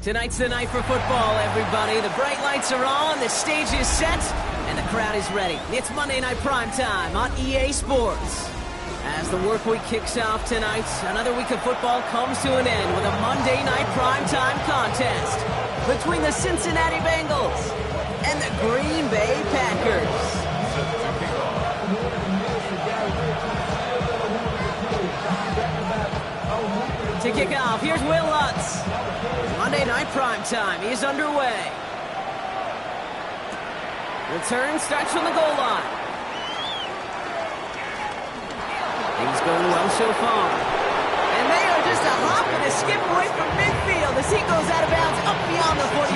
Tonight's the night for football, everybody. The bright lights are on, the stage is set, and the crowd is ready. It's Monday Night Primetime on EA Sports. As the work week kicks off tonight, another week of football comes to an end with a Monday Night Primetime contest between the Cincinnati Bengals and the Green Bay Packers. To kick off, here's Will Lutz. Monday Night Primetime is underway. Return starts from the goal line. Things going well so far. And they are just a hop and a skip away from midfield as he goes out of bounds up beyond the 45.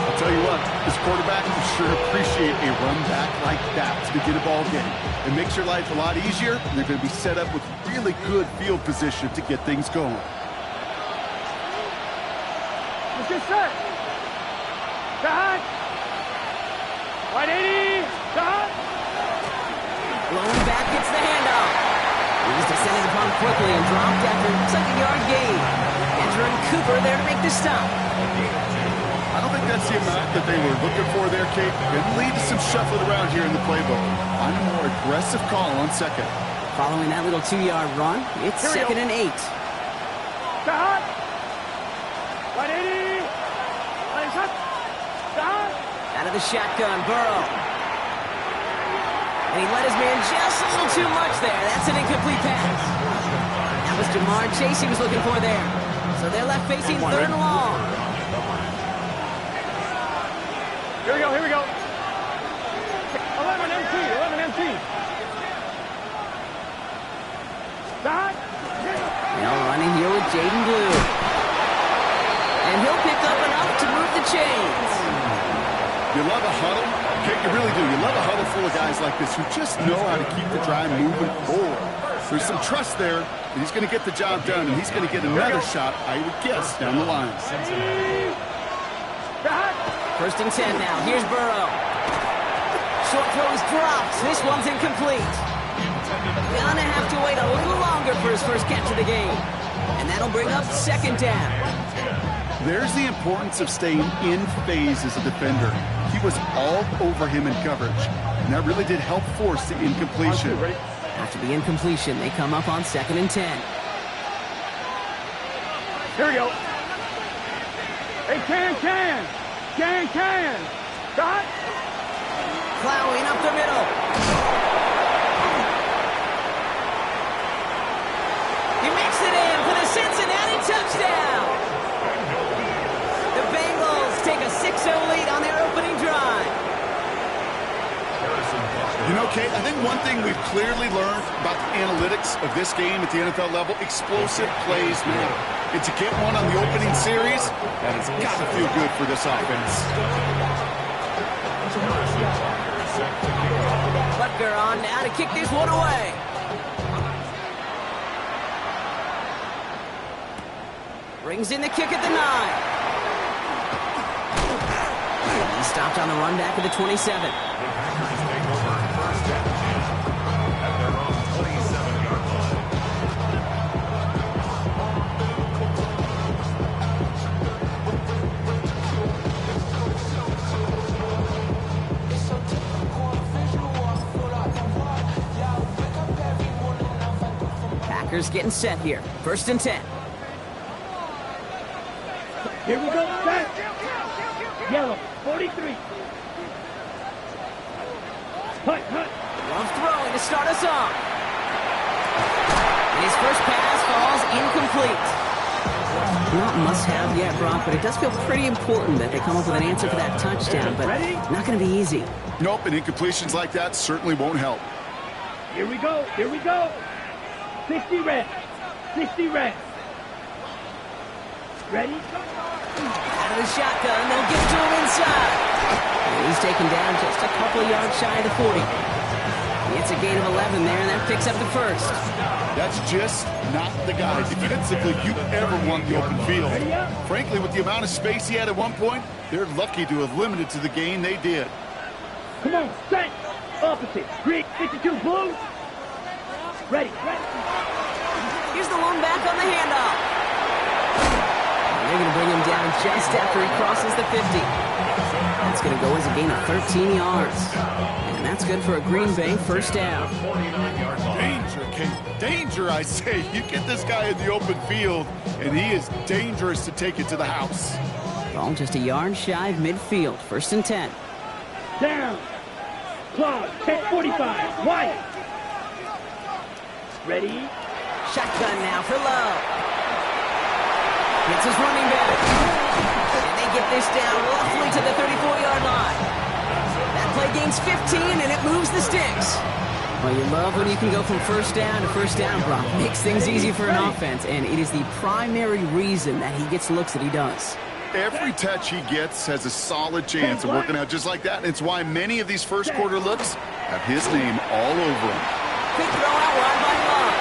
I'll tell you what, this quarterback will sure appreciate a run back like that to begin a ball game. It makes your life a lot easier, and they're going to be set up with really good field position to get things going. Let's get set. Back. 180. Back. Blowing back gets the handoff. He's descended upon quickly and dropped after a second-yard gain. Entering Cooper there to make the stop. I don't think that's the amount that they were looking for there, Kate. It leads to some shuffling around here in the playbook. I'm a more aggressive call on second. Following that little 2-yard run, it's second and 8. Back. 180. Out of the shotgun, Burrow. And he let his man just a little too much there. That's an incomplete pass. That was Jamar Chase he was looking for there. So they're left facing third and long. Here we go, here we go. 11 MT, 11 MT. Back. Now running here with Jaden Blue. And he'll pick up enough to move the chains. You love a huddle? Kate, you really do. You love a huddle full of guys like this who just know how to keep the drive moving forward. There's some trust there that he's going to get the job done, and he's going to get another shot, I would guess, down the line. First and 10 now. Here's Burrow. Short throw is dropped. This one's incomplete. Gonna have to wait a little longer for his first catch of the game. And that'll bring up second down. There's the importance of staying in phase as a defender. He was all over him in coverage, and that really did help force the incompletion. After the incompletion, they come up on second and 10. Here we go. Hey, can. Got. Plowing up the middle. He makes it in for the Cincinnati touchdown. The Bengals take a 6-0 lead on their opening drive. You know, Kate, I think one thing we've clearly learned about the analytics of this game at the NFL level, explosive plays matter. And to get one on the opening series, that has got to feel good for this offense. Butker on now to kick this one away. Brings in the kick at the 9. He stopped on the run back at the 27. Packers getting set here. First and 10. Here we go. Back. Yellow. 43. Hut. Love throwing to start us off. And his first pass falls incomplete. Not must-have yet, Brock, but it does feel pretty important that they come up with an answer for that touchdown, but not going to be easy. Nope, and incompletions like that certainly won't help. Here we go. 60 red. Ready? Out of the shotgun, they'll get to him inside. And he's taken down just a couple of yards shy of the 40. It's a gain of 11 there, and that picks up the first. That's just not the guy defensively you ever want the open field. Frankly, with the amount of space he had at one point, they're lucky to have limited to the gain they did. Come on, set. Opposite. Green, 52, blue. Ready. Here's the one back on the handoff. And they're going to bring just after he crosses the 50. That's going to go as a gain of 13 yards. And that's good for a Green Bay first down. Danger, Kate. Danger, I say. You get this guy in the open field, and he is dangerous to take it to the house. Ball just a yard shy of midfield. 1st and 10. Down. Clock. 10:45. White. Ready. Shotgun now for Love. It's his running back. And they get this down roughly to the 34-yard line. That play gains 15, and it moves the sticks. Well, you love when you can go from first down to first down, Brock. Makes things easy for an offense, and it is the primary reason that he gets looks that he does. Every touch he gets has a solid chance of working out just like that. And it's why many of these first quarter looks have his name all over them. Quick throw out wide by Love.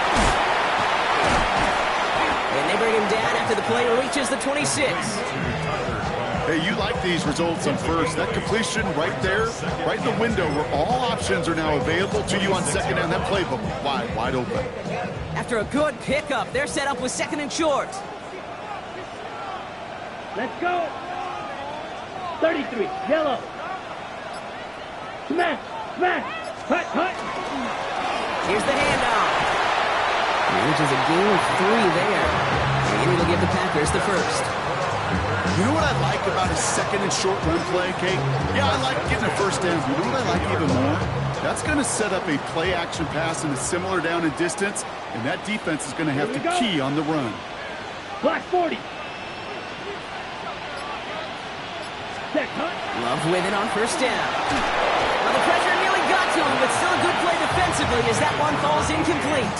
And they bring him down after the play reaches the 26. Hey, you like these results on first. That completion right there, right in the window where all options are now available to you on second down. That playbook wide open. After a good pickup, they're set up with 2nd and short. Let's go. 33. Yellow. Smash. Smash. Hut. Hut. Here's the handoff. Manages a gain of 3 there. And it'll give the Packers the first. You know what I like about his 2nd and short run play, Kate? Yeah, I like getting a first down. You know what I like even more? That's going to set up a play-action pass in a similar down and distance, and that defense is going to have to key on the run. Black 40. Check, Hunt. Love with it on first down. Well, the pressure nearly got to him, but still a good play defensively as that one falls incomplete.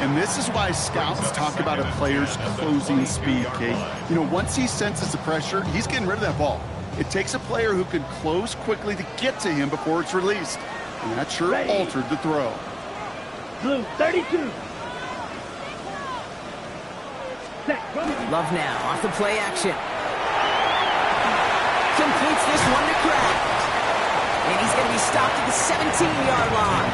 And this is why scouts talk about a player's closing speed, Kate. You know, once he senses the pressure, he's getting rid of that ball. It takes a player who can close quickly to get to him before it's released. And that sure altered the throw. Blue, 32. Love now off the play action. Completes this one to Kraft. And he's going to be stopped at the 17-yard line.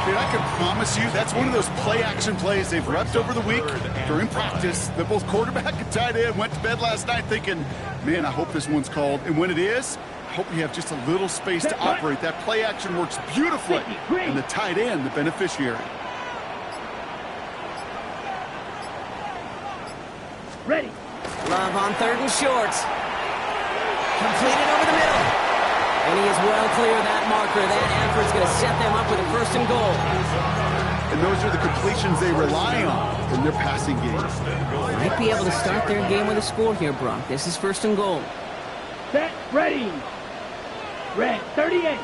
Dude, I can promise you that's one of those play-action plays they've repped over the week during practice that both quarterback and tight end went to bed last night thinking, man, I hope this one's called. And when it is, I hope you have just a little space to operate. That play-action works beautifully, and the tight end, the beneficiary. Ready. Love on 3rd and short. Completed over the middle. And he is well clear of that marker. That effort's going to set them up with a 1st and goal. And those are the completions they rely on in their passing game. Might be able to start their game with a score here, Brock. This is 1st and goal. Set. Ready. Red, 38.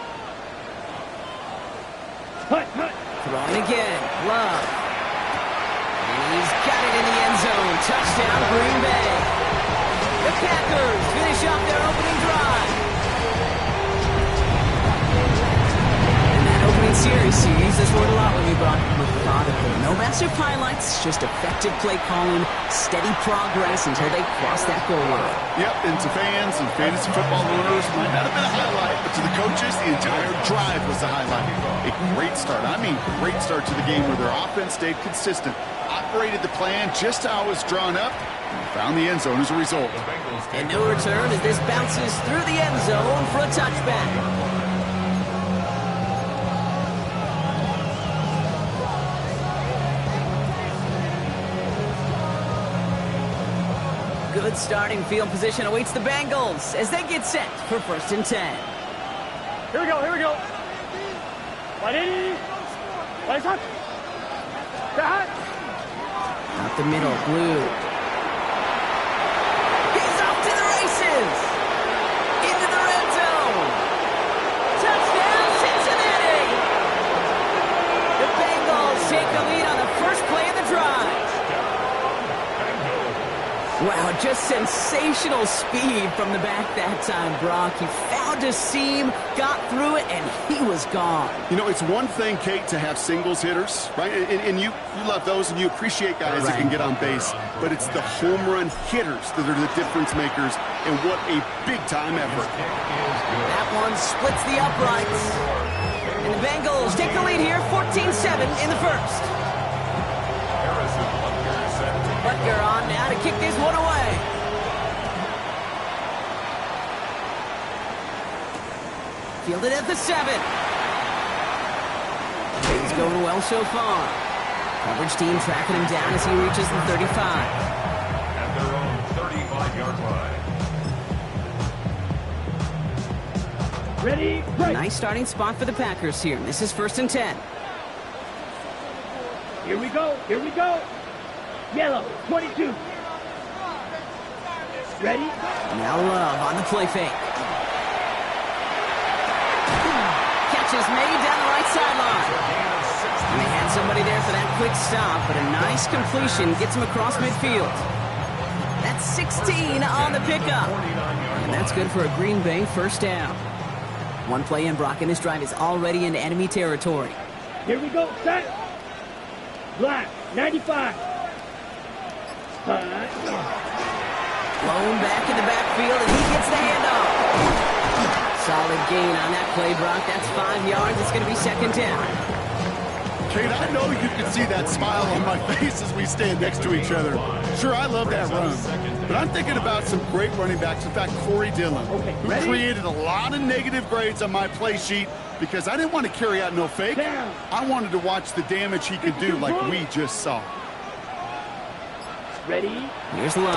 Hut. Throwing again. Love. And he's got it in the end zone. Touchdown, Green Bay. The Packers finish off their opening drive. Series use this word a lot when you brought methodical. No massive highlights, just effective play calling, steady progress until they cross that goal line. Yep, and to fans and fantasy football owners, might not have been a highlight, but to the coaches, the entire drive was a highlight. A great start. I mean, great start to the game where their offense stayed consistent, operated the plan just how it was drawn up, and found the end zone as a result. And no return as this bounces through the end zone for a touchback. Good starting field position awaits the Bengals as they get set for 1st and 10. Here we go. Ready. Let's hut. Out the middle, Blue. He's off to the races. Into the red zone. Touchdown, Cincinnati. The Bengals take the lead on the first play of the drive. Wow, just sensational speed from the back that time, Brock. He found a seam, got through it, and he was gone. You know, it's one thing, Kate, to have singles hitters, right? And you love those, and you appreciate guys that can get on base. But it's the home run hitters that are the difference makers, and what a big-time effort. That one splits the uprights. And the Bengals take the lead here, 14-7 in the first. Butker on now to kick this one away. Fielded at the 7. He's going well so far. Coverage team tracking him down as he reaches the 35. At their own 35-yard line. Ready, break. Nice starting spot for the Packers here. This is 1st and 10. Here we go. Here we go. Yellow, 22. Ready? Now Love on the play fake. Catch is made down the right sideline. And they had somebody there for that quick stop, but a nice completion gets him across midfield. That's 16 on the pickup. And that's good for a Green Bay first down. One play in, Brock, and this drive is already into enemy territory. Here we go. Set. Black, 95. Blown back in the backfield, and he gets the handoff. Solid gain on that play, Brock. That's 5 yards. It's going to be 2nd down. Kate, I know you can see that smile on my face as we stand next to each other. Sure, I love that run. But I'm thinking about some great running backs. In fact, Corey Dillon, who created a lot of negative grades on my play sheet because I didn't want to carry out no fake. I wanted to watch the damage he could do like we just saw. Ready? Here's Love.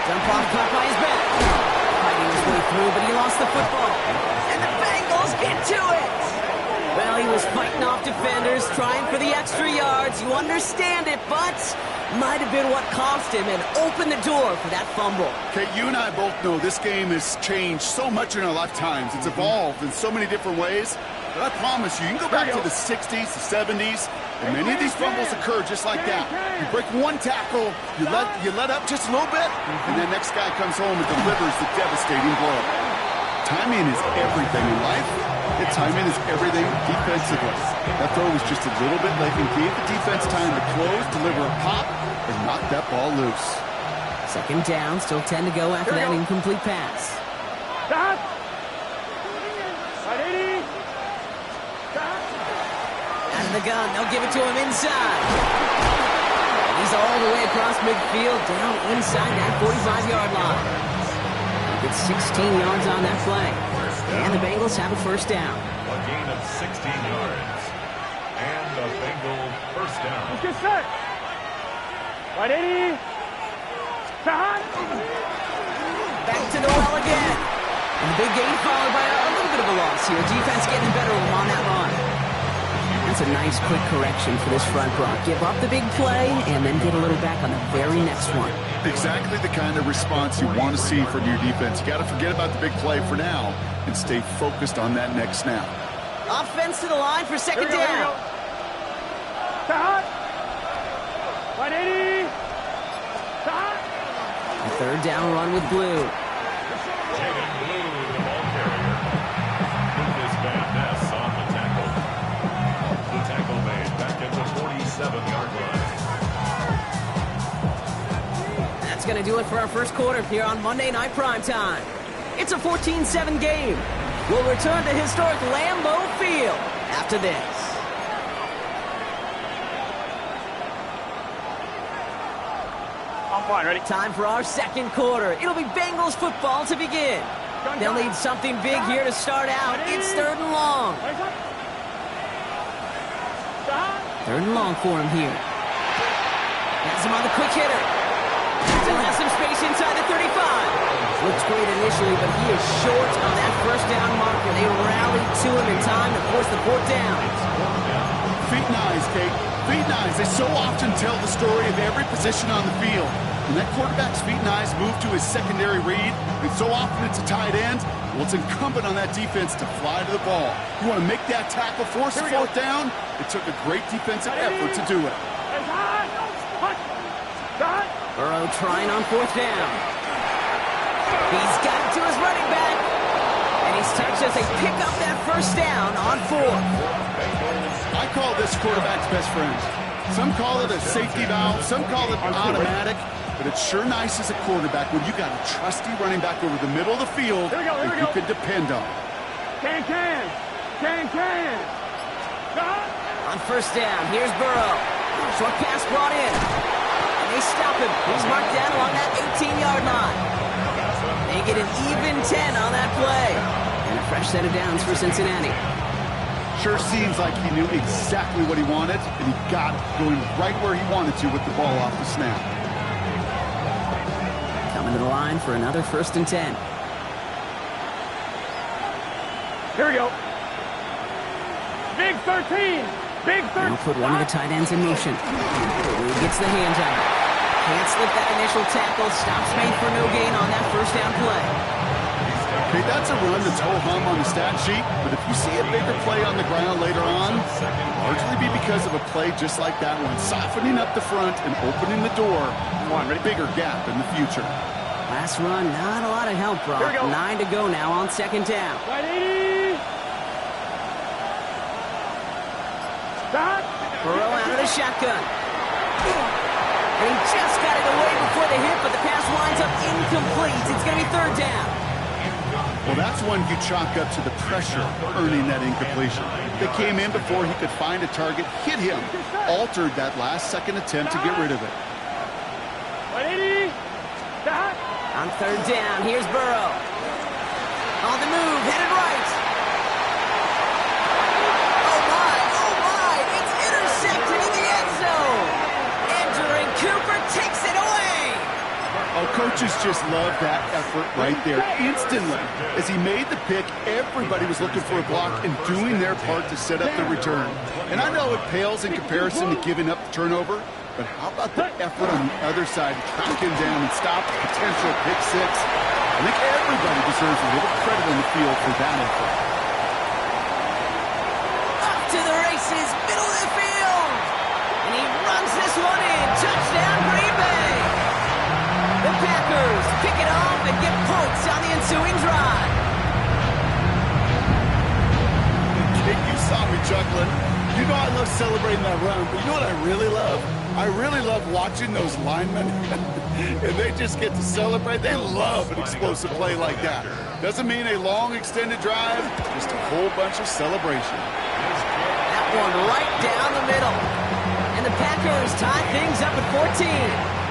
Dump off caught by his back. Fighting his way through, but he lost the football. And the Bengals get to it. Well, he was fighting off defenders, trying for the extra yards. You understand it, but might have been what cost him and opened the door for that fumble. Okay, you and I both know this game has changed so much in our lifetimes. It's evolved in so many different ways. But I promise you, you can go back to the 60s, the 70s, and many of these fumbles occur just like that. You break one tackle, you let up just a little bit, and the next guy comes home and delivers the devastating blow. Timing is everything in life. And timing is everything defensively. That throw was just a little bit late and gave the defense time to close, deliver a pop, and knock that ball loose. 2nd down, still 10 to go after that incomplete pass. Stop. 180. Stop. Out of the gun, they'll give it to him inside. And he's all the way across midfield, down inside that 45-yard line. Gets 16 yards on that play. And the Bengals have a first down. A gain of 16 yards. And the Bengals first down. Let's get set. 180. Stop. Back to the well again. And the big gain followed by a little bit of a loss here. Defense getting better on that run. That's a nice quick correction for this front, Brock. Give up the big play and then get a little back on the very next one. Exactly the kind of response you want to see from your defense. You got to forget about the big play for now and stay focused on that next snap. Offense to the line for 2nd down. Stop. 180. Stop. A 3rd down run with Blue. Taking Blue, the ball carrier. Lucas Van Ness on the tackle. The tackle made back at the 47-yard line. That's going to do it for our first quarter here on Monday Night Primetime. It's a 14-7 game. We'll return to historic Lambeau Field after this. I'm fine. Ready? Time for our 2nd quarter. It'll be Bengals football to begin. They'll need something big here to start out. It's 3rd and long. 3rd and long for him here. Has him on the quick hitter. Still has some space inside the 35. Looks great initially, but he is short on that first down marker. They rallied to him in time to force the 4th down. Feet and eyes, Kate. Feet and eyes. They so often tell the story of every position on the field. When that quarterback's feet and eyes move to his secondary read, and so often it's a tight end, well, it's incumbent on that defense to fly to the ball. You want to make that tackle, force the 4th down? It took a great defensive effort to do it. Burrow trying on 4th down. He's got it to his running back. And he's touched as they pick up that first down on 4th. I call this quarterback's best friend. Some call it a safety valve, some call it automatic, but it's sure nice as a quarterback when you got a trusty running back over the middle of the field that you can depend on. Can. On 1st down, here's Burrow. Short pass brought in. And they stop him. He's marked down along that 18-yard line. They get an even 10 on that play. And a fresh set of downs for Cincinnati. Sure seems like he knew exactly what he wanted, and he got it, going right where he wanted to with the ball off the snap. Coming to the line for another 1st and 10. Here we go. Big 13. Big 13. Now put one of the tight ends in motion. Blue gets the hands on it. Can't slip that initial tackle. Stops made for no gain on that 1st down play. Okay, that's a run that's ho-hum on the stat sheet, but if you see a bigger play on the ground later on, largely be because of a play just like that one, softening up the front and opening the door for a bigger gap in the future. Last run, not a lot of help, Brock. 9 to go now on 2nd down. Right 80. Stop. Burrow out of the shotgun. And he just got it away before the hit, but the pass winds up incomplete. It's going to be 3rd down. Well, that's one you chalk up to the pressure earning that incompletion. They came in before he could find a target, hit him, altered that last-second attempt to get rid of it. 180. Stop. On 3rd down, here's Burrow. On the move, headed right. Oh my, it's intercepted in the end zone. Andrew Cooper takes it away. Oh, coaches just love that effort right there. Instantly, as he made the pick, everybody was looking for a block and doing their part to set up the return. And I know it pales in comparison to giving up the turnover, but how about the effort on the other side to track him down and stop the potential pick six? I think everybody deserves a little credit on the field for that effort. Up to the races, middle of the field. And he runs this one in. Touchdown, Green Bay. The Packers pick it off and get points on the ensuing drive. You saw me chuckling. You know I love celebrating that run, but you know what I really love? I really love watching those linemen, and they just get to celebrate. They love an explosive play like that. Doesn't mean a long, extended drive, just a whole bunch of celebration. That one right down the middle. And the Packers tie things up at 14.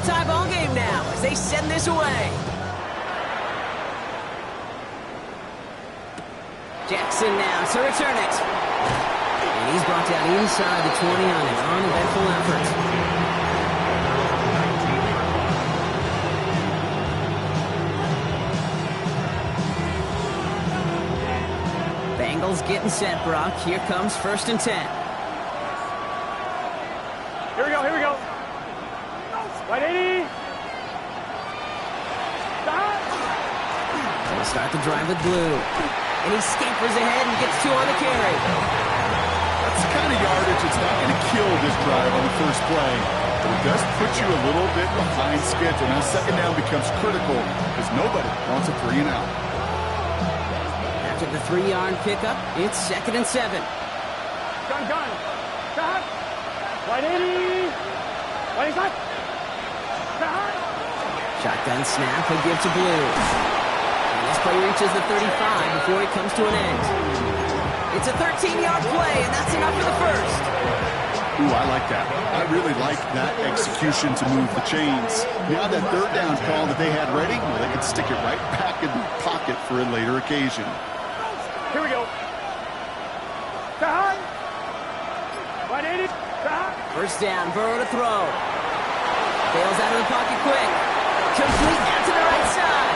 Tie ball game now as they send this away. Jackson now to return it. And he's brought down inside the 20 on an uneventful effort. Bengals getting set, Brock. Here comes 1st and 10. Here we go. 180. Stop. They'll start the drive with Blue. And he scampers ahead and gets 2 on the carry. That's the kind of yardage that's not going to kill this drive on the first play. But it does put you a little bit behind schedule. Now 2nd down becomes critical because nobody wants a 3 and out. After the 3-yard pickup, it's 2nd and 7. Gun. Stop. 180. 25. Shotgun snap, he'll give to Blue. And this play reaches the 35 before it comes to an end. It's a 13-yard play, and that's enough for the 1st. Ooh, I like that. I really like that execution to move the chains. Now that 3rd down call that they had ready, well, they can stick it right back in the pocket for a later occasion. Here we go. Stop. 180. Stop. 1st down, Burrow to throw. Bails out of the pocket quick. Complete out to the right side.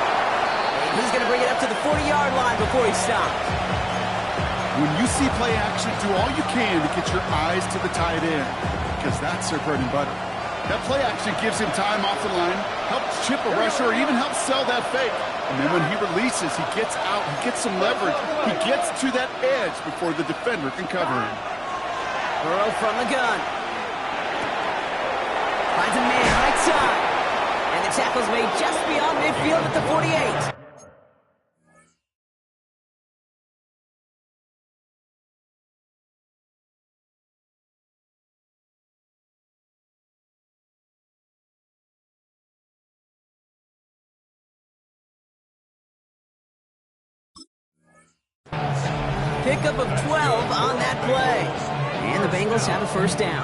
And he's going to bring it up to the 40-yard line before he stops. When you see play action, do all you can to get your eyes to the tight end, because that's their bread and butter. That play action gives him time off the line, helps chip a rusher, or even helps sell that fake. And then when he releases, he gets out, he gets some leverage. He gets to that edge before the defender can cover him. Burrow from the gun. Finds a man right side. And the tackle's made just beyond midfield at the 48. Pickup of 12 on that play. And the Bengals have a first down.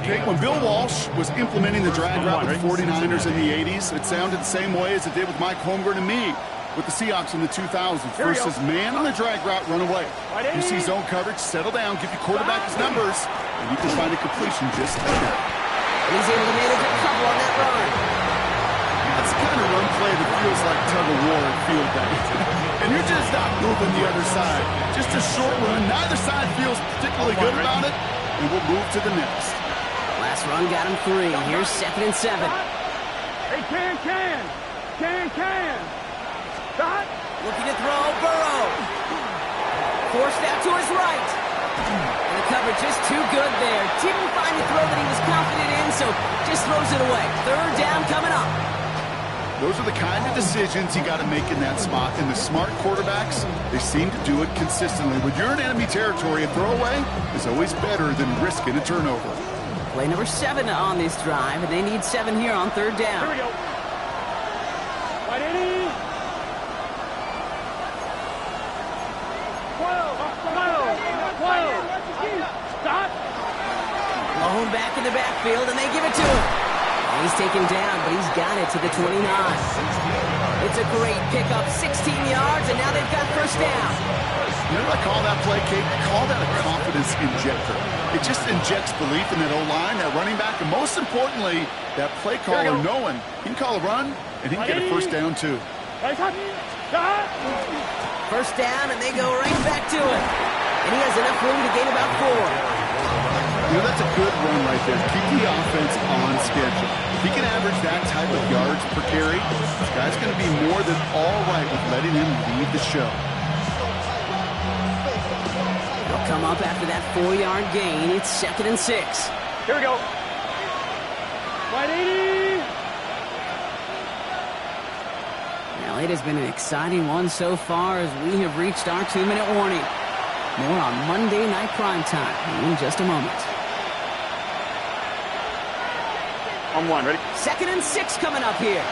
Okay, when Bill Walsh was implementing the drag route with the 49ers in the 80s, it sounded the same way as it did with Mike Holmgren and me with the Seahawks in the 2000s versus man on the drag route, run away. You see zone coverage, settle down, give your quarterback his numbers, and you can find a completion just like that. He's able to manage a couple on that run. That's the kind of run play that feels like tug-of-war at field day. And you're just not moving the other side. Just a short run. Neither side feels particularly good about it, and we'll move to the next. Last run got him 3. Here's 2nd and 7. Hey, can. Stop. Looking to throw, Burrow. Forced out to his right. And the coverage just too good there. Didn't find the throw that he was confident in, so just throws it away. 3rd down coming up. Those are the kind of decisions you got to make in that spot. And the smart quarterbacks, they seem to do it consistently. When you're in enemy territory, a throwaway is always better than risking a turnover. Play number 7 on this drive, and they need 7 here on 3rd down. Here we go. Right in. 12. Stop. Lone back in the backfield, and they give it to him. And he's taken down, but he's got it to the 29. It's a great pickup, 16 yards, and now they've got first down. You know what I call that play, Kate? I call that a confidence injector. It just injects belief in that O-line, that running back, and most importantly, that play caller knowing he can call a run, and he can get a first down, too. First down, and they go right back to it. And he has enough room to gain about 4. You know, that's a good run right there. Keep the offense on schedule. If he can average that type of yards per carry, this guy's going to be more than all right with letting him lead the show. They'll come up after that 4-yard gain. It's 2nd and 6. Here we go. 180. Now, it has been an exciting one so far as we have reached our 2-minute warning. More on Monday Night Primetime in just a moment. On 1, ready? 2nd and 6 coming up here.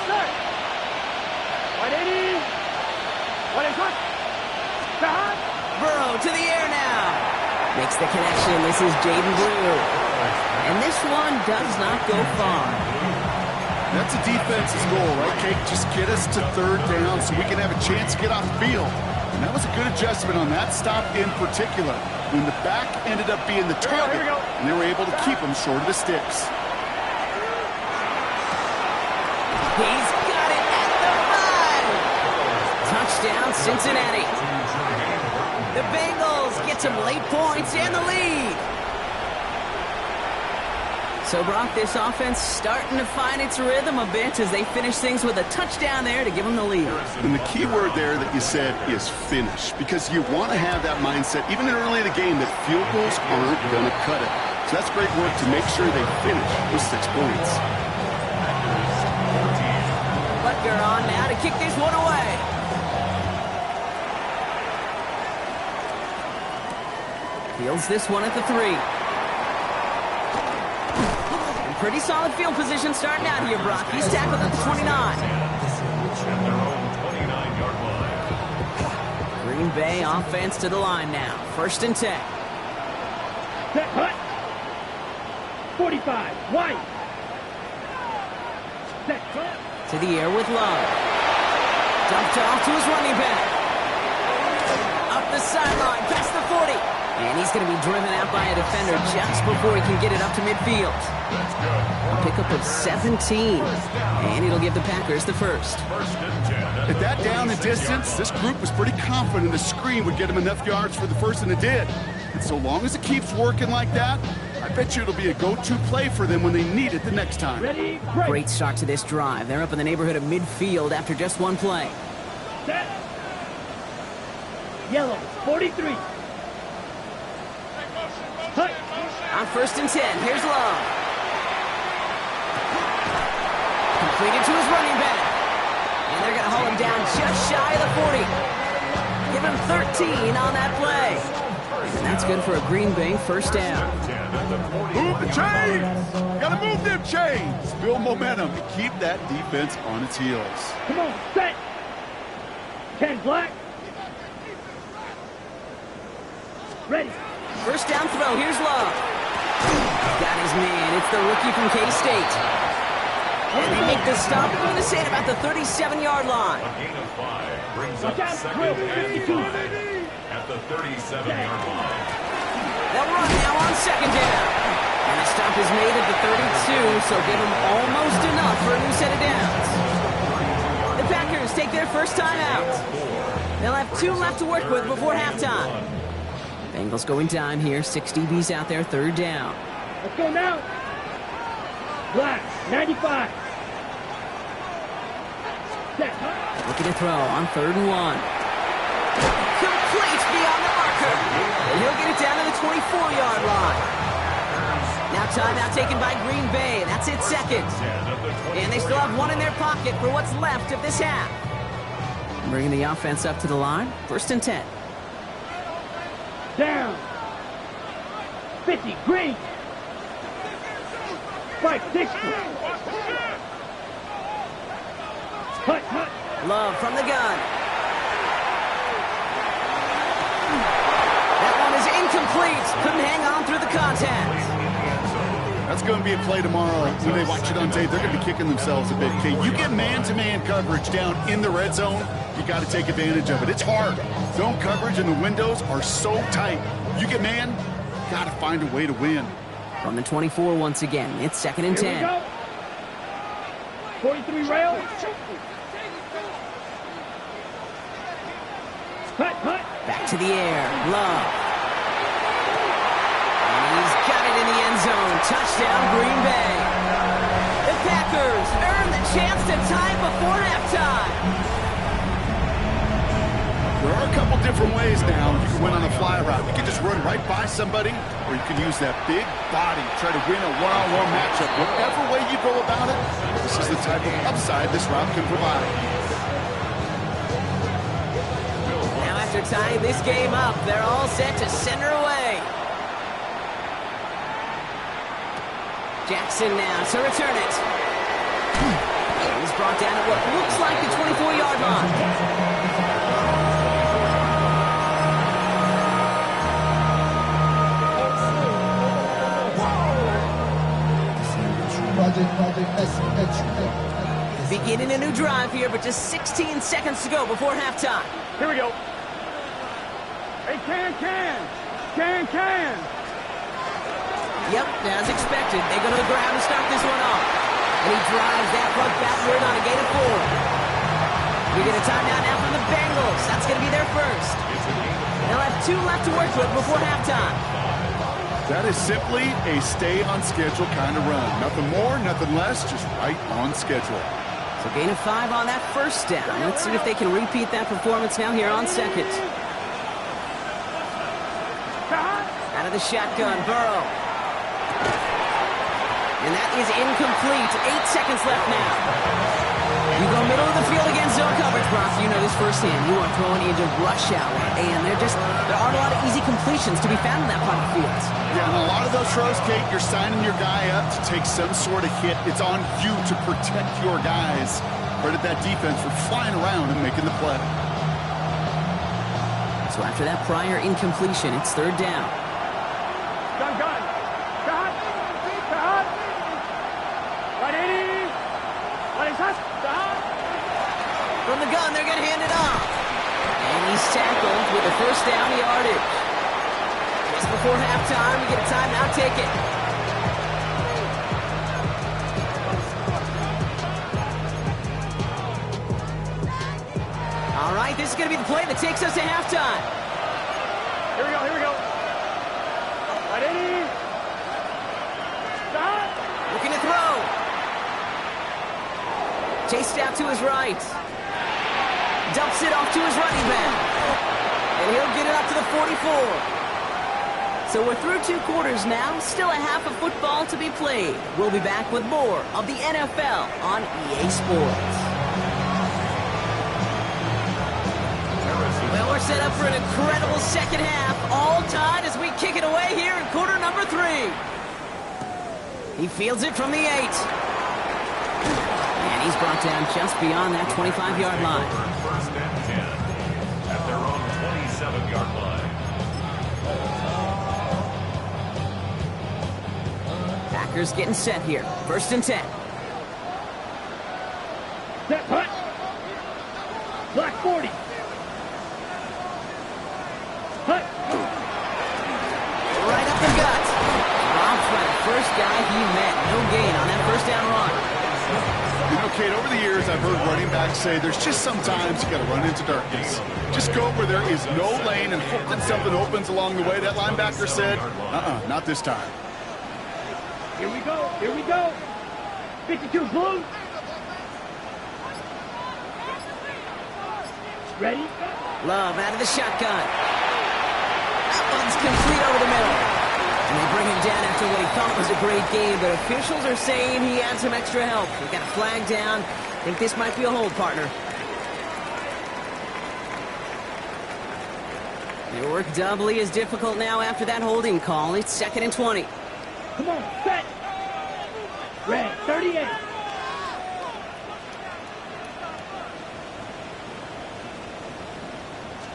Start. 180. 180. Stop. Burrow to the air now. Makes the connection. This is Jaden Brew. And this one does not go far. That's a defense's goal, right, Kate? Just get us to 3rd down so we can have a chance to get off the field. And that was a good adjustment on that stop in particular, when the back ended up being the target, and they were able to keep him short of the sticks. He's got it at the 5. Touchdown, Cincinnati. The Bengals get some late points and the lead. So, Brock, this offense starting to find its rhythm a bit as they finish things with a touchdown there to give them the lead. And the key word there that you said is finish, because you want to have that mindset, even early in the game, that field goals aren't going to cut it. So that's great work to make sure they finish with 6 points. Butker on now to kick this one away. Fields this one at the 3. Pretty solid field position starting out here, Brock. He's tackled at the 29. Green Bay offense to the line now. 1st and 10. Set, hut. 45. White. Set, hut. To the air with Love. Dumped off to his running back. Up the sideline, past the 40. And he's going to be driven out by a defender just before he can get it up to midfield. A pickup of 17. And it'll give the Packers the first. At that down and distance, this group was pretty confident the screen would get him enough yards for the first, and it did. And so long as it keeps working like that, I bet you it'll be a go-to play for them when they need it the next time. Ready, break. Great start to this drive. They're up in the neighborhood of midfield after just one play. Set. Yellow, 43. Hut. On 1st and 10, here's Love. Completed to his running back. And they're going to haul him down just shy of the 40. Give him 13 on that play. And that's good for a Green Bay first down. Move the chains! Gotta move them chains! Build momentum and keep that defense on its heels. Come on, set. 10 black. Ready. First down throw. Here's Love. Got his man. It's the rookie from K-State. And they make the stop. I'm going to say it about the 37-yard line. A gain of 5 brings up second and 5 at the 37-yard line. They'll run now on second down. And the stop is made at the 32, so give them almost enough for a new set of downs. The Packers take their first time out. They'll have 2 left to work with before halftime. Bengals going dime here. 6 DBs out there, third down. Let's go now. Black, 95. Set. Looking to throw on 3rd and 1. Complete beyond the marker. And he'll get it down to the 24-yard line. Now timeout taken by Green Bay. That's it, second. And they still have 1 in their pocket for what's left of this half. Bringing the offense up to the line. 1st and 10. Down. 50. Green. 560. Hut, hut. Love from the gun. That one is incomplete. Couldn't hang on through the contact. That's going to be a play tomorrow. When they watch it on tape, they're going to be kicking themselves a bit. Okay, you get man-to-man coverage down in the red zone, you got to take advantage of it. It's hard. Zone coverage and the windows are so tight. You get man, got to find a way to win. From the 24 once again, it's 2nd and 10. Here we go. 43 rail. Hut, hut. Back to the air. Love. And he's got it in the end zone. Touchdown, Green Bay. The Packers earn the chance to tie before halftime. There are a couple different ways now you can win on a fly route. You can just run right by somebody, or you can use that big body, try to win a one-on-one matchup. Whatever way you go about it, this is the type of upside this route can provide. Now after tying this game up, they're all set to send her away. Jackson now to return it. He's brought down at what looks like the 24-yard line. Beginning a new drive here, but just 16 seconds to go before halftime. Here we go. Hey, can. Yep, as expected. They go to the ground to start this one off. And he drives that puck backward on a gain of 4. We get a timeout now from the Bengals. That's going to be their first. They'll have 2 left to work with before halftime. That is simply a stay-on-schedule kind of run. Nothing more, nothing less, just right on schedule. So gain of 5 on that first down. Let's see if they can repeat that performance now here on second. Out of the shotgun, Burrow. And that is incomplete. 8 seconds left now. You go middle of the field against zone coverage, Brock. You know this firsthand. You are throwing into rush hour. And there aren't a lot of easy completions to be found in that part of the field. Yeah, and a lot of those throws, Kate, you're signing your guy up to take some sort of hit. It's on you to protect your guys. Credit that defense for flying around and making the play. So after that prior incompletion, it's 3rd down. Gun. From the gun, they're going to hand it off. And he's tackled with the first down yardage. Just before halftime, we get a timeout taken. All right, this is going to be the play that takes us to halftime. Here we go. Ready? Stop. Looking to throw. Chased out to his right. Dumps it off to his running back. And he'll get it up to the 44. So we're through 2 quarters now. Still a half of football to be played. We'll be back with more of the NFL on EA Sports. Well, we're set up for an incredible second half. All tied as we kick it away here in quarter number 3. He fields it from the 8. And he's brought down just beyond that 25-yard line. First and 10 at their own 27-yard line. linebackers getting set here. 1st and 10. Set, hut. Black 40. Hut. Right up the gut. Drops by the first guy he met. No gain on that 1st down run. You know, Kate, over the years, I've heard running backs say there's just sometimes you got to run into darkness. Just go where there is no lane and hope that something opens along the way. That linebacker said, not this time. Here we go. Here we go. 52 blue. Ready? Love out of the shotgun. That one's complete over the middle. And they bring him down after what he thought was a great game, but officials are saying he had some extra help. He got a flag down. I think this might be a hold, partner. Your work doubly is difficult now after that holding call. It's 2nd and 20. Come on, set. Red, 38.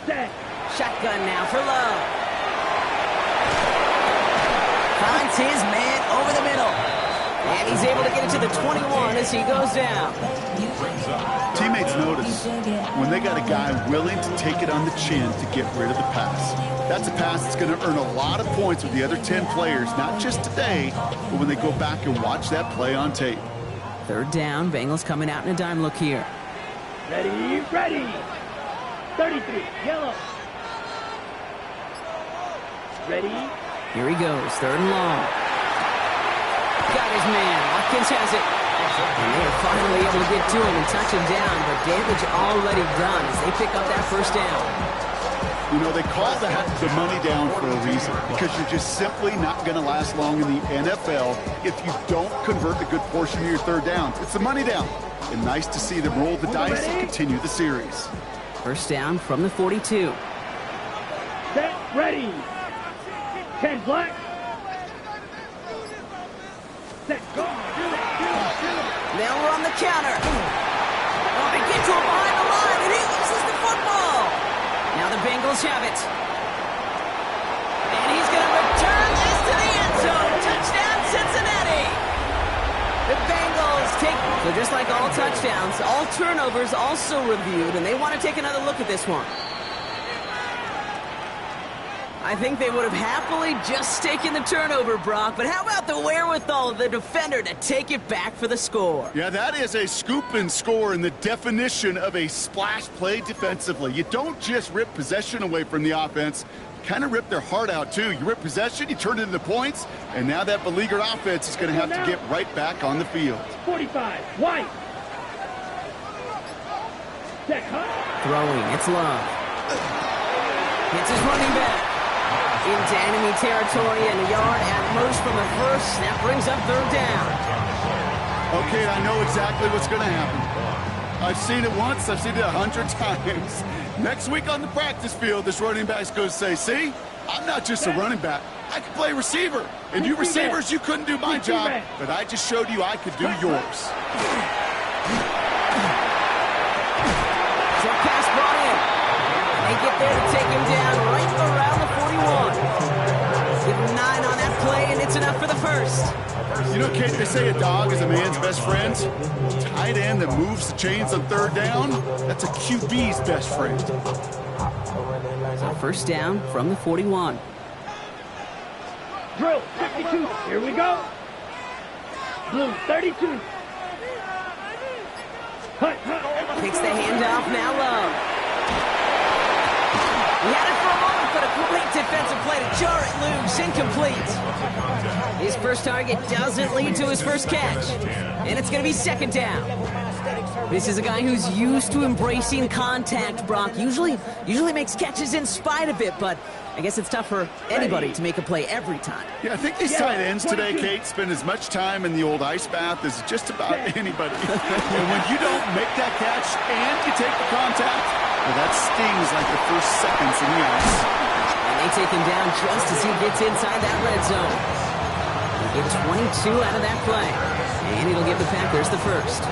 Set. Shotgun now for Love. Finds his man over the middle. And he's able to get it to the 21 as he goes down. Teammates notice when they got a guy willing to take it on the chin to get rid of the pass. That's a pass that's going to earn a lot of points with the other 10 players, not just today, but when they go back and watch that play on tape. 3rd down, Bengals coming out in a dime look here. Ready, ready. 33, yellow. Ready. Here he goes, 3rd and long. Got his man. Watkins has it. And they are finally able to get to him and touch him down, but damage already done as they pick up that 1st down. You know, they call that the money down for a reason, because you're just simply not going to last long in the NFL if you don't convert a good portion of your 3rd downs. It's the money down. And nice to see them roll the dice and continue the series. 1st down from the 42. Set, ready. 10 black. Set, go. They'll run the counter. Oh, they get to him behind the line, and he loses the football. Now the Bengals have it. And he's going to return this to the end zone. Touchdown, Cincinnati. The Bengals take... So just like all touchdowns, all turnovers also reviewed, and they want to take another look at this one. I think they would have happily just taken the turnover, Brock, but how about the wherewithal of the defender to take it back for the score? Yeah, that is a scoop and score in the definition of a splash play defensively. You don't just rip possession away from the offense, you kind of rip their heart out too. You rip possession, you turn it into points, and now that beleaguered offense is going to have to get right back on the field. 45, white. Set, hut. Throwing, it's Love. Hits his running back. Into enemy territory and a yard at most from the 1st. That brings up 3rd down. Okay, I know exactly what's going to happen. I've seen it once, I've seen it 100 times. Next week on the practice field, this running back's going to say, see, I'm not just a running back. I can play receiver. And you receivers, you couldn't do my job, but I just showed you I could do yours. So pass brought in. They get there to take him down right around the 41. Give him 9 on that play, and it's enough for the 1st. You know, Kate, they say a dog is a man's best friend. Tight end that moves the chains on 3rd down, that's a QB's best friend. So 1st down from the 41. Drill, 52. Here we go. Blue, 32. Hut, hut. Takes the handoff, now Love. He had it for a moment, but a great defensive play to jar it loose. Incomplete. His first target doesn't lead to his first catch. And it's going to be 2nd down. This is a guy who's used to embracing contact, Brock. Usually makes catches in spite of it, but I guess it's tough for anybody to make a play every time. Yeah, I think these tight ends today, Kate, spend as much time in the old ice bath as just about anybody. And when you don't make that catch and you take the contact, well, that stings like the first seconds in the ice. And they take him down just as he gets inside that red zone. They get 22 out of that play. And it'll give the Packers the 1st.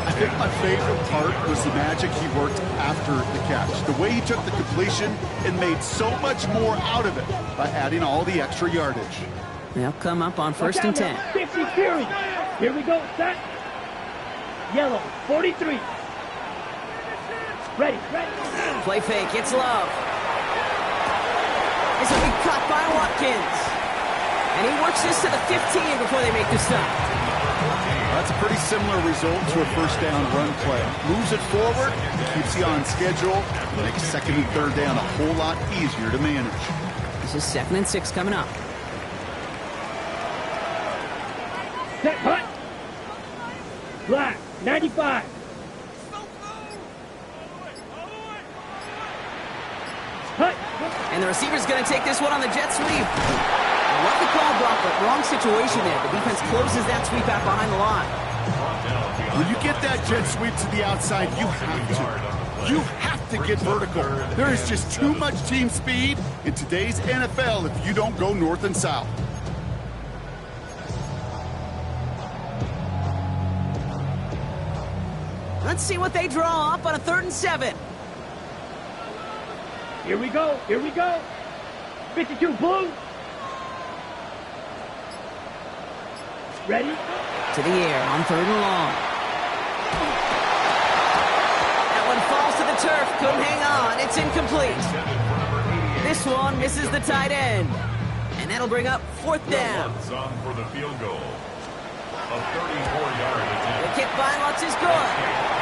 I think my favorite part was the magic he worked after the catch. The way he took the completion and made so much more out of it by adding all the extra yardage. They'll come up on first and 10. 50 Fury. Here we go. Set. Yellow. 43. Ready. Play fake. It's Love. This will be caught by Watkins. And he works this to the 15 before they make the stop. That's a pretty similar result to a first down run play. Moves it forward, keeps you on schedule, makes second and third down a whole lot easier to manage. This is 2nd and 6 coming up. Set. Hut. Black. 95. Hut. And the receiver's going to take this one on the jet sweep. Love the call, Brock, but wrong situation there. The defense closes that sweep out behind the line. When you get that jet sweep to the outside, you have to. You have to get vertical. There is just too much team speed in today's NFL if you don't go north and south. Let's see what they draw up on a 3rd and 7. Here we go. 52 Blue. Ready? To the air on 3rd and long. That one falls to the turf. Couldn't hang on. It's incomplete. This one misses the tight end. And that'll bring up 4th down. On for the field goal. A 34-yard attempt. The kick by Lutz is good.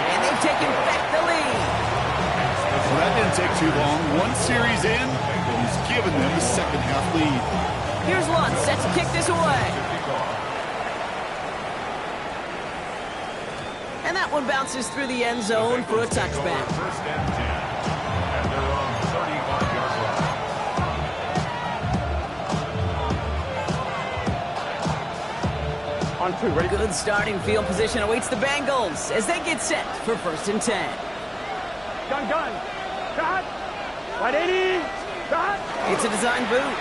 And they've taken back the lead. Well, that didn't take too long. One series in, and he's given them the second half lead. Here's Lutz, set to kick this away. And that one bounces through the end zone for a touchback. First and 10. And they're on 35-yard line. On 2. Ready? Good starting field position awaits the Bengals as they get set for 1st and 10. Gun. Shot. 180. Shot. It's a design boot.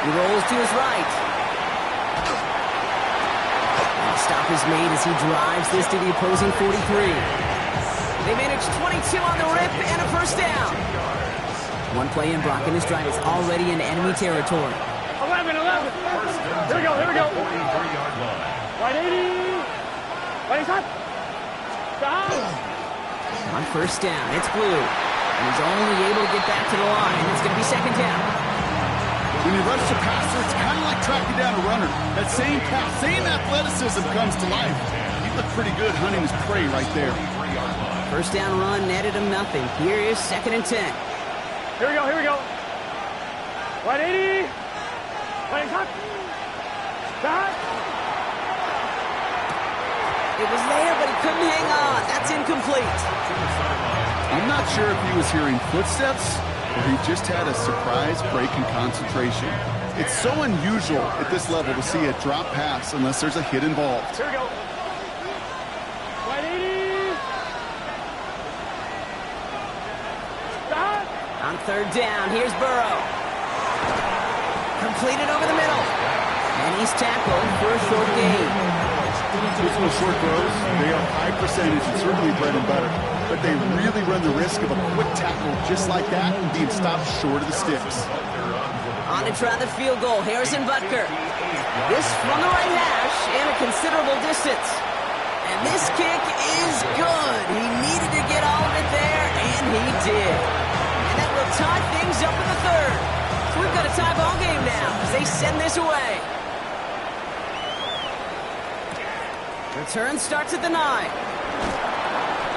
He rolls to his right. And a stop is made as he drives this to the opposing 43. They manage 22 on the rip and a first down. One play in, Brock, and this drive is already in enemy territory. 11. Here we go. 43-yard line. 180. Shot. Stop. On first down, it's Blue. And he's only able to get back to the line. It's going to be 2nd down. When you rush the passer, it's kind of like tracking down a runner. That same pass, same athleticism comes to life. He looked pretty good hunting his prey right there. First down run netted him nothing. Here is 2nd and 10. Here we go. 180. Shot. Shot. It was there, but he couldn't hang on. That's incomplete. I'm not sure if he was hearing footsteps or he just had a surprise break in concentration. It's so unusual at this level to see a drop pass unless there's a hit involved. Here we go. 180. Stop. On 3rd down, here's Burrow. Completed over the middle. And he's tackled for a short gain. Those short throws, they are high percentage and certainly bread and butter. But they really run the risk of a quick tackle just like that and being stopped short of the sticks. On to try the field goal, Harrison Butker. This from the right hash and a considerable distance. And this kick is good. He needed to get all of it there, and he did. And that will tie things up in the 3rd. So we've got a tie ball game now as they send this away. Return starts at the 9.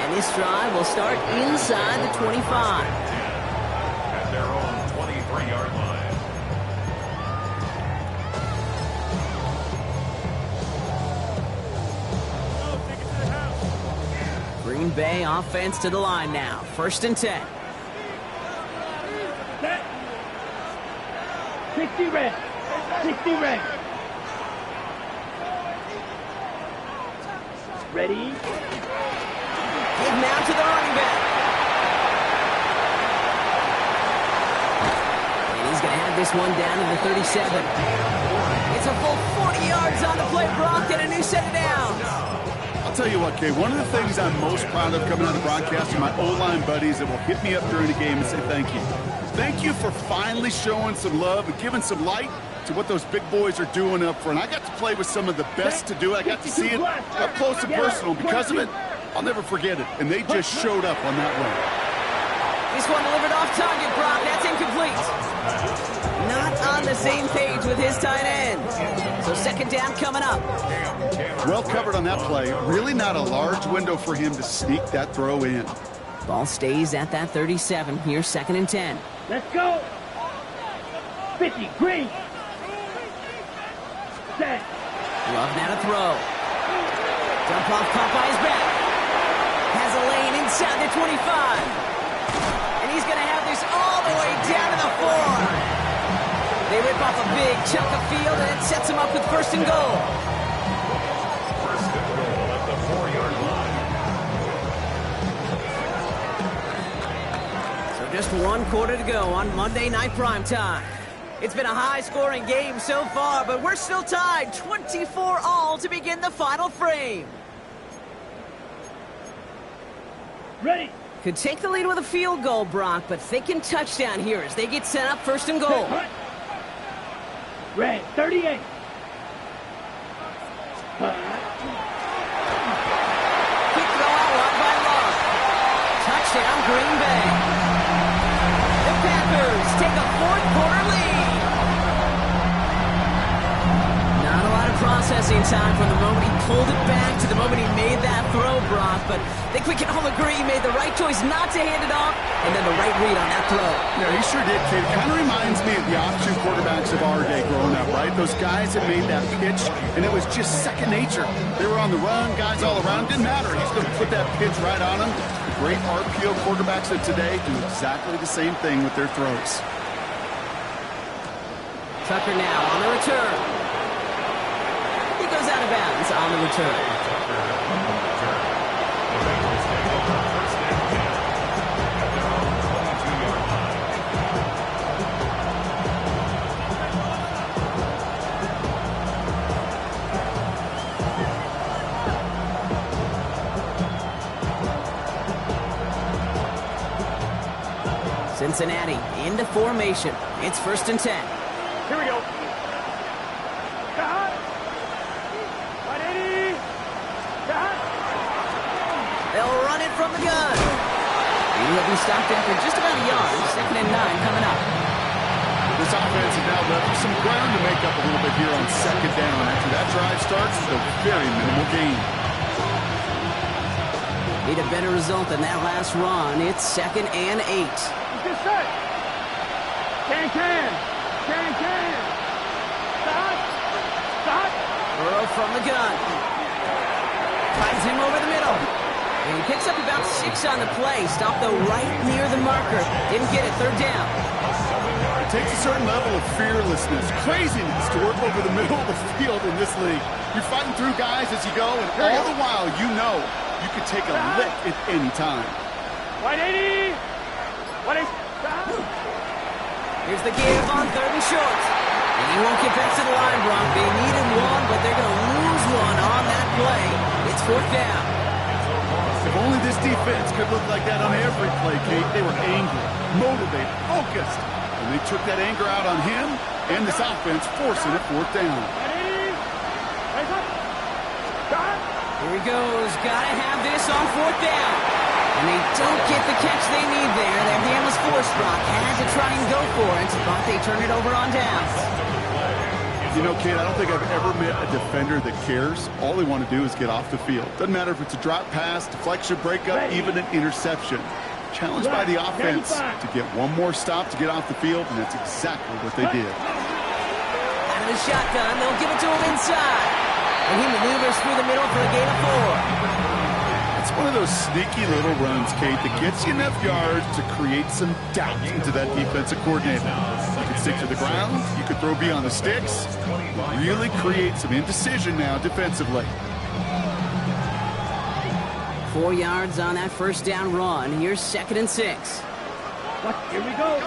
And this drive will start inside the 25. At their own 23-yard line. Green Bay offense to the line now. 1st and 10. Set. 60 red. 60 red. Ready? Give now to the running back. And he's going to have this one down to the 37. It's a full 40 yards on the play, Brock, and a new set of downs. I'll tell you what, Kay, one of the things I'm most proud of coming out of the broadcast are my O-line buddies that will hit me up during the game and say thank you. Thank you for finally showing some love and giving some light to what those big boys are doing up front. I got to play with some of the best to do it. I got to see it up close and personal. Because of it, I'll never forget it. And they just showed up on that run. This one delivered off target, Brock. That's incomplete. Not on the same page with his tight end. So second down coming up. Well covered on that play. Really not a large window for him to sneak that throw in. Ball stays at that 37. Here's second and 10. Let's go. 50, green. Set. Love now to throw. Dump off caught by his back. Has a lane inside the 25. And he's going to have this all the way down to the 4. They rip off a big chunk of field, and it sets him up with first and goal. First and goal at the 4-yard line. So just 1 quarter to go on Monday Night Primetime. It's been a high-scoring game so far, but we're still tied 24-all to begin the final frame. Ready. Could take the lead with a field goal, Brock, but thinking touchdown here as they get set up first and goal. Red, 38. Quick throw out wide by Love. Touchdown, Green Bay. The Packers take a fourth-quarter lead. Not a lot of processing time from the moment he pulled it back to the moment he made that throw, Brock, but I think we can all agree he made the right choice not to hand it off, and then the right read on that throw. Yeah, he sure did, Kate. Kind of reminds me of the option quarterbacks of our day growing up, right? Those guys that made that pitch, and it was just second nature. They were on the run, guys all around. Didn't matter. He's going to put that pitch right on them. The great RPO quarterbacks of today do exactly the same thing with their throws. Tucker now on the return. He goes out of bounds on the return. Cincinnati into formation. It's first and 10. Here we go. 180. They'll run it from the gun. He'll be stopped after just about a yard. Second and 9 coming up. This offense has now left some ground to make up a little bit here on second down. After that drive starts with a very minimal gain. Need a better result than that last run. It's second and 8. Get set. Can. Stop. Burrow from the gun. Finds him over the middle. And he picks up about 6 on the play. Stopped though right near the marker. Didn't get it. Third down. It takes a certain level of fearlessness, craziness to work over the middle of the field in this league. You're fighting through guys as you go, and all the while you know you could take a lick at any time. 180. Here's the give on third and short. And he won't get back to the line, Brock. They needed one, but they're going to lose one on that play. It's fourth down. If only this defense could look like that on every play, Kate. They were angry, motivated, focused. And they took that anger out on him and this offense, forcing it fourth down. Here he goes. Got to have this on fourth down. And they don't get the catch they need there. Their hand was forced, Brock. Had to try and go for it, but they turn it over on downs. You know, Kate, I don't think I've ever met a defender that cares. All they want to do is get off the field. Doesn't matter if it's a drop pass, deflection, breakup, even an interception. Challenged by the offense to get one more stop to get off the field, and that's exactly what they did. Out of the shotgun, they'll give it to him inside. And he maneuvers through the middle for a gain of 4. It's one of those sneaky little runs, Kate, that gets you enough yards to create some doubt into that defensive coordinator. You can stick to the ground, you could throw beyond the sticks, really create some indecision now defensively. 4 yards on that first down run. Here's second and 6. What? Here we go.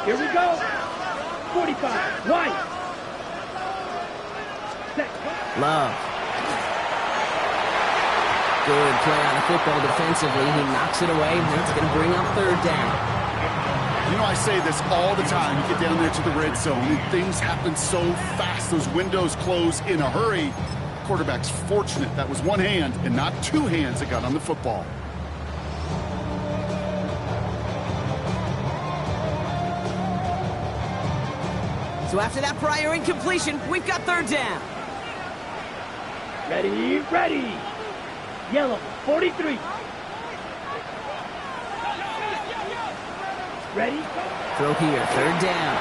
45. Right. Love. Good play on the football defensively. He knocks it away, and that's going to bring up third down. You know, I say this all the time. You get down there to the red zone, and things happen so fast. Those windows close in a hurry. Quarterback's fortunate that was one hand and not two hands that got on the football. So after that prior incompletion, we've got third down. Ready, ready. Yellow, 43. Ready? Throw here, third down.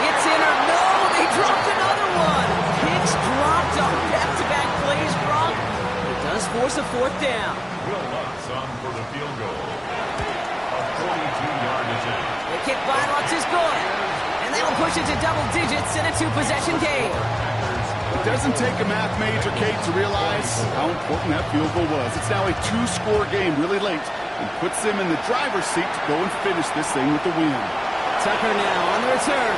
It's in or no, they dropped another one. Hicks dropped on back-to-back plays, Brock. It does force a fourth down. Will Lutz on for the field goal. A 42-yard attempt. The kick by Lutz is good. And that'll push it to double digits in a two-possession game. It doesn't take a math major, Kate, to realize how important that field goal was. It's now a two-score game really late and puts them in the driver's seat to go and finish this thing with the win. Tucker now on the return.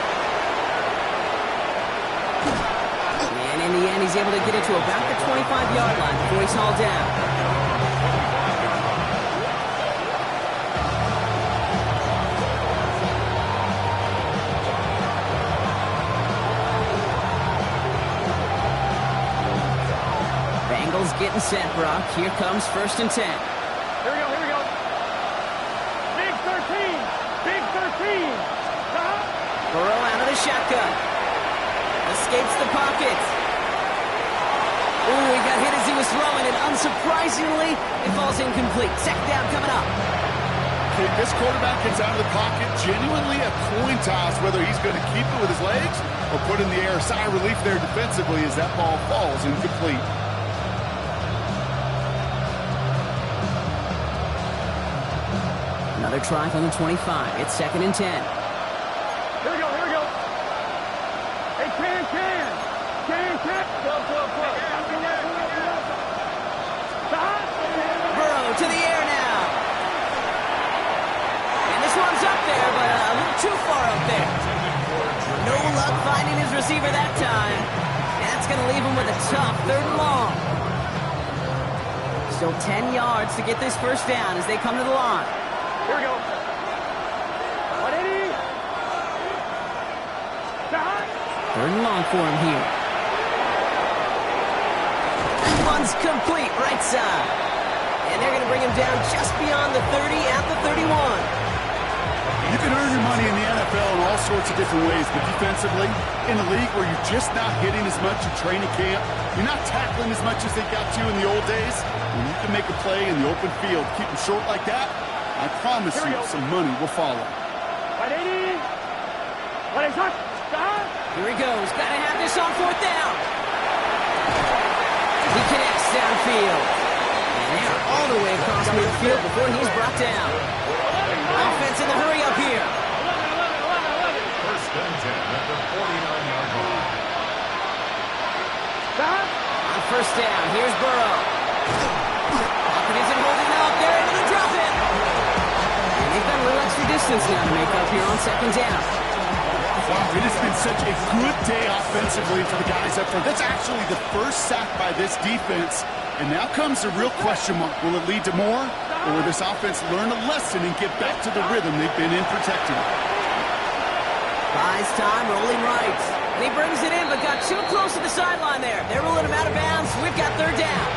And in the end, he's able to get it to about the 25-yard line before he's hauled down. Bengals getting set, Brock. Here comes 1st and 10. Here we go, here we go. Big 13, big 13. Burrow out of the shotgun. Escapes the pocket. Ooh, he got hit as he was throwing, and unsurprisingly, it falls incomplete. Second down coming up. Kate, this quarterback gets out of the pocket, genuinely a coin toss whether he's going to keep it with his legs or put in the air. Sigh of relief there defensively as that ball falls incomplete. Another try from the 25. It's 2nd and 10. Here we go, here we go. Hey, can. Go. Stop. Burrow to the air now. And this one's up there, but a little too far up there. No luck finding his receiver that time. And that's going to leave him with a tough 3rd and long. Still 10 yards to get this first down as they come to the line. Here we go. 180. Stop. 3rd and long for him here. That one's complete right side. And they're going to bring him down just beyond the 30 at the 31. You can earn your money in the NFL in all sorts of different ways, but defensively, in a league where you're just not hitting as much in training camp, you're not tackling as much as they got you in the old days, when you can make a play in the open field, keep them short like that, I promise you some money will follow. 180. What is that? Stop. Here he goes. Got to have this on 4th down. He connects downfield. And they're all the way across midfield before he's brought down. Offense in the hurry up here. 1st and 10 at the 49-yard line. Stop. On 1st down, here's Burrow. Pocket isn't holding up. They're able to drop it. And they've got a little extra distance now to make up here on 2nd down. It has been such a good day offensively for the guys up front. That's actually the first sack by this defense. And now comes the real question mark. Will it lead to more? Or will this offense learn a lesson and get back to the rhythm they've been in protecting? Buys time, rolling right. And he brings it in, but got too close to the sideline there. They're rolling him out of bounds. We've got 3rd down.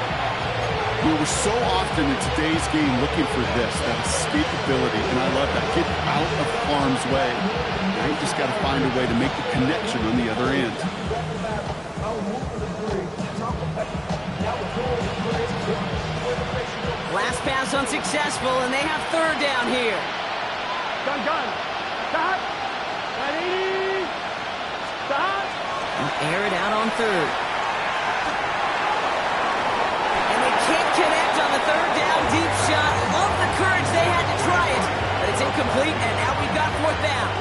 We were so often in today's game looking for this, that escapability. And I love that. Get out of harm's way. Now you just got to find a way to make the connection on the other end. Last pass unsuccessful, and they have 3rd down here. Gun. Stop. 180. Stop. And air it out on 3rd. And they can't connect on the 3rd down deep shot. Love the courage they had to try it, but it's incomplete, and now we've got 4th down.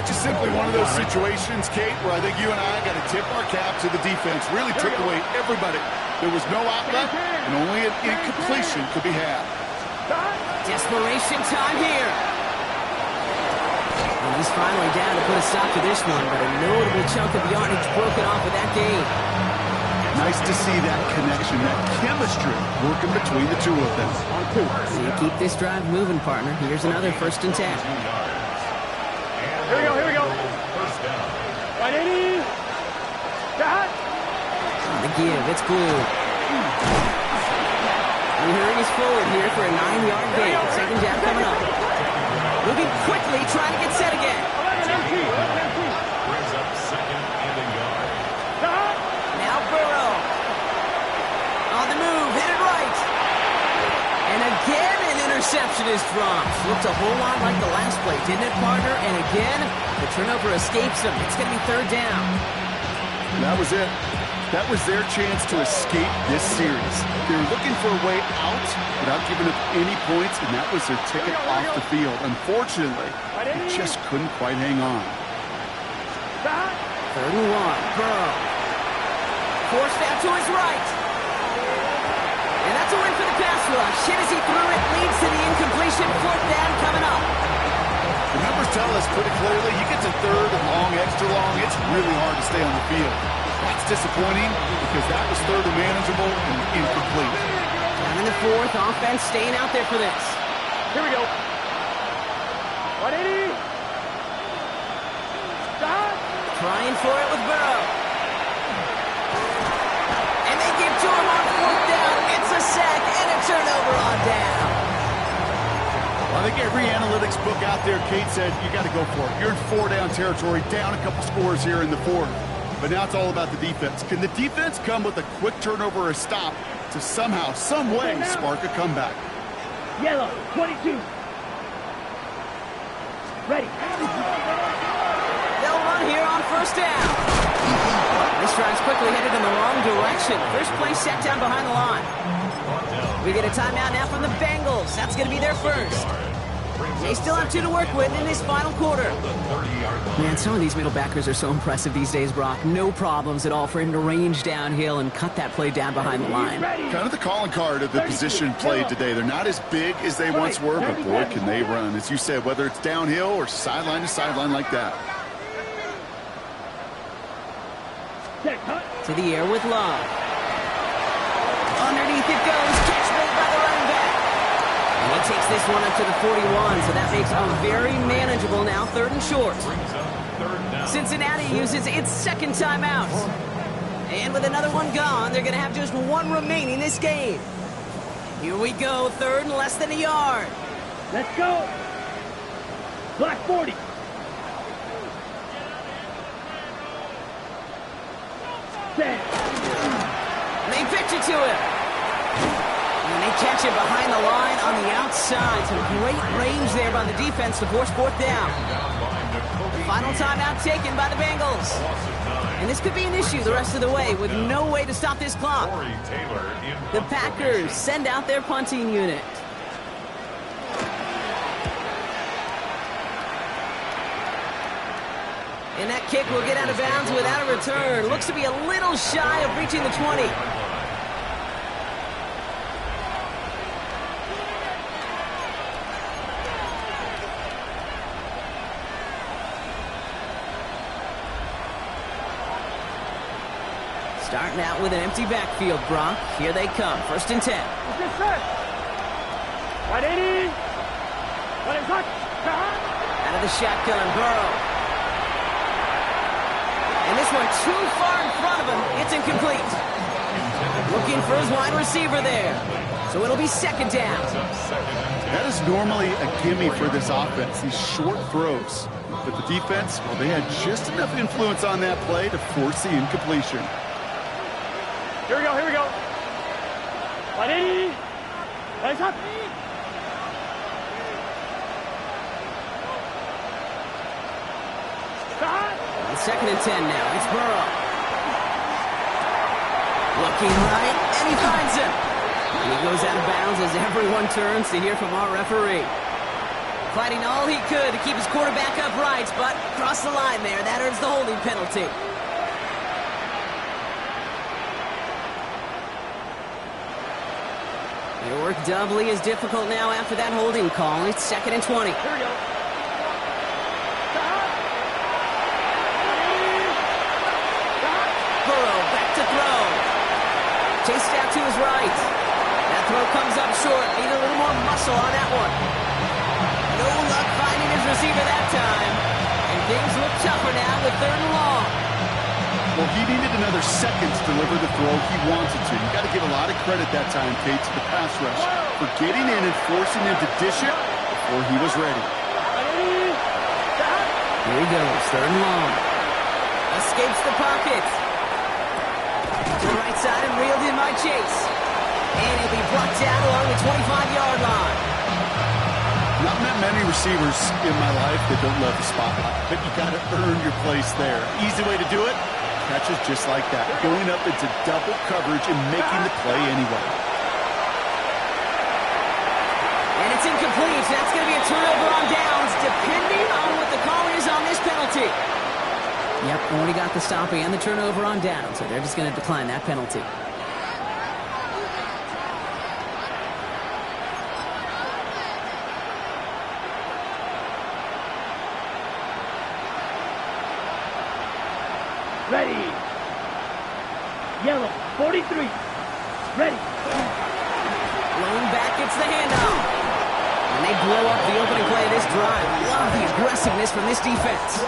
That's just simply one of those situations, Kate, where I think you and I got to tip our cap to the defense. Really took away everybody. There was no outlet, and only an incompletion could be had. Desperation time here. And he's finally down to put a stop to this one, but a notable chunk of yardage broken off of that game. Nice to see that connection, that chemistry working between the two of them. On 2. So you keep this drive moving, partner. Here's another 1st and 10. Here we go, here we go. First down. 180. Shot. The give, it's glued. He hurries forward here for a 9-yard gain. 2nd down coming up. Moving quickly, trying to get set again. 11 empty. 11 empty. Brings up 2nd and a yard. Shot. Now Burrow. On the move, hit it right. And again, an interception is dropped. Looked a whole lot like the last play, didn't it, partner? And again, the turnover escapes him. It's going to be 3rd down. That was it. That was their chance to escape this series. They were looking for a way out without giving up any points, and that was their ticket off the field. Unfortunately, they just couldn't quite hang on. Shot. 3rd and 1, Burrow. Forced out to his right. And that's a win for the pass rush. Hit as he threw it, leads to the incompletion. 4th down coming up. The numbers tell us pretty clearly, you get to 3rd and long, extra long, it's really hard to stay on the field. That's disappointing because that was 3rd and manageable and incomplete. Down in the 4th, offense staying out there for this. Here we go. 180. Shot. Trying for it with Burrow. And they give to him on 4th down. It's a sack and a turnover on down. Well, I think every analytics book out there, Kate said, you got to go for it. You're in 4-down territory, down a couple scores here in the 4th. But now it's all about the defense. Can the defense come with a quick turnover or a stop to somehow, some way, spark a comeback? Yellow. 22. Ready. They'll run here on 1st down. This drive's quickly headed in the wrong direction. First play set down behind the line. We get a timeout now from the Bengals. That's going to be their first. They still have 2 to work with in this final quarter. Man, some of these middle backers are so impressive these days, Brock. No problems at all for him to range downhill and cut that play down behind the line. Kind of the calling card of the position played today. They're not as big as they once were, but boy, can they run. As you said, whether it's downhill or sideline to sideline like that. To the air with Love. Underneath it goes. Catch made by the running back. And he takes this one up to the 41, so that makes them very manageable now, 3rd and short. Cincinnati uses its 2nd timeout. And with another one gone, they're going to have just 1 remaining this game. Here we go, 3rd and less than a yard. Let's go. Black 40. They pitch it to him. And they catch it behind the line on the outside. Some great range there by the defense to force 4th down. Final timeout taken by the Bengals. And this could be an issue the rest of the way with no way to stop this clock. The Packers send out their punting unit. And that kick will get out of bounds without a return. Looks to be a little shy of reaching the 20. Starting out with an empty backfield, Brock. Here they come. 1st and 10. Good set. 180. Let him touch. Out of the shotgun, Burrow. And this one too far in front of him. It's incomplete. Looking for his wide receiver there. So it'll be 2nd down. That is normally a gimme for this offense, these short throws. But the defense, well, they had just enough influence on that play to force the incompletion. Here we go, here we go. 180. Nice up. On 2nd and 10 now. It's Burrow. Looking right, and he finds him. And he goes out of bounds as everyone turns to hear from our referee. Fighting all he could to keep his quarterback upright, but across the line there. That earns the holding penalty. Your work doubly is difficult now after that holding call. It's 2nd and 20. Here we go. Burrow back to throw. Chased out to his right. That throw comes up short. Need a little more muscle on that one. No luck finding his receiver that time. And things look tougher now with 3rd and long. Well, he needed another second to deliver the throw he wanted to. You got to give a lot of credit that time, Tate, to the pass rush for getting in and forcing him to dish it before he was ready. Here he goes, 3rd and long. Escapes the pocket. To the right side and reeled in by Chase. And he'll be brought down along the 25-yard line. Not met many receivers in my life that don't love the spotlight, but you got to earn your place there. Easy way to do it, catches just like that, going up into double coverage and making the play anyway. And it's incomplete. That's going to be a turnover on downs, depending on what the call is on this penalty. Yep, already got the stop and the turnover on downs, so they're just going to decline that penalty. Ready. Yellow, 43. Ready. Blowing back, gets the handoff. And they blow up the opening play of this drive. Love the aggressiveness from this defense.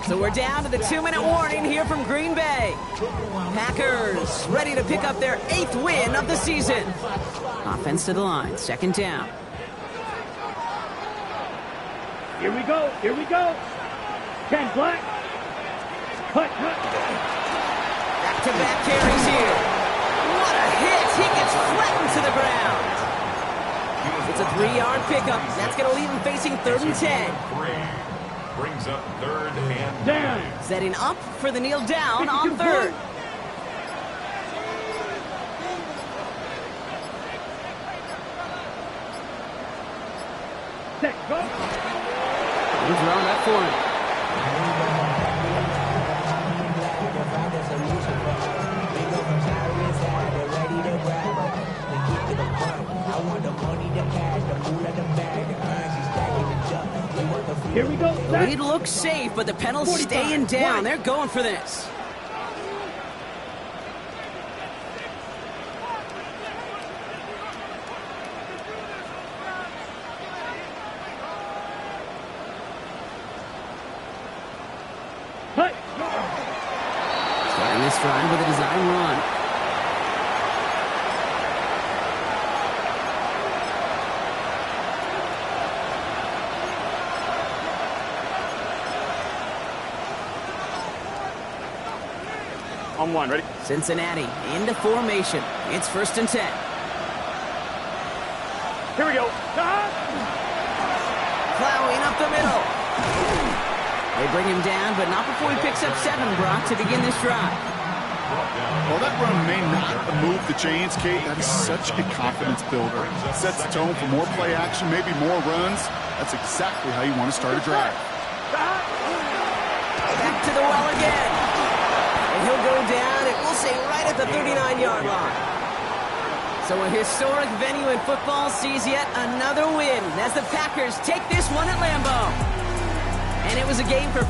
So we're down to the 2-minute warning here from Green Bay. Packers ready to pick up their 8th win of the season. Offense to the line, 2nd down. Here we go. Here we go. 10 black. Cut. Back-to-back carries here. What a hit. He gets flattened to the ground. It's a 3-yard pickup. That's going to leave him facing 3rd and 10. Brings up 3rd and down. Setting up for the kneel down on 3rd. Set, go. He's running up for him. Here we go. The lead looks safe, but the penalty's staying down. They're going for this. Cut. Starting this drive with a design run. On 1, ready? Cincinnati into formation. It's 1st and 10. Here we go. Plowing up the middle. They bring him down, but not before he picks up 7, Brock, to begin this drive. Well, that run may not move the chains, Kate. That is such a confidence builder. Sets the tone for more play action, maybe more runs. That's exactly how you want to start a drive. Back to the well again. And he'll go down, and we'll say right at the 39-yard line. So a historic venue in football sees yet another win as the Packers take this one at Lambeau. And it was a game for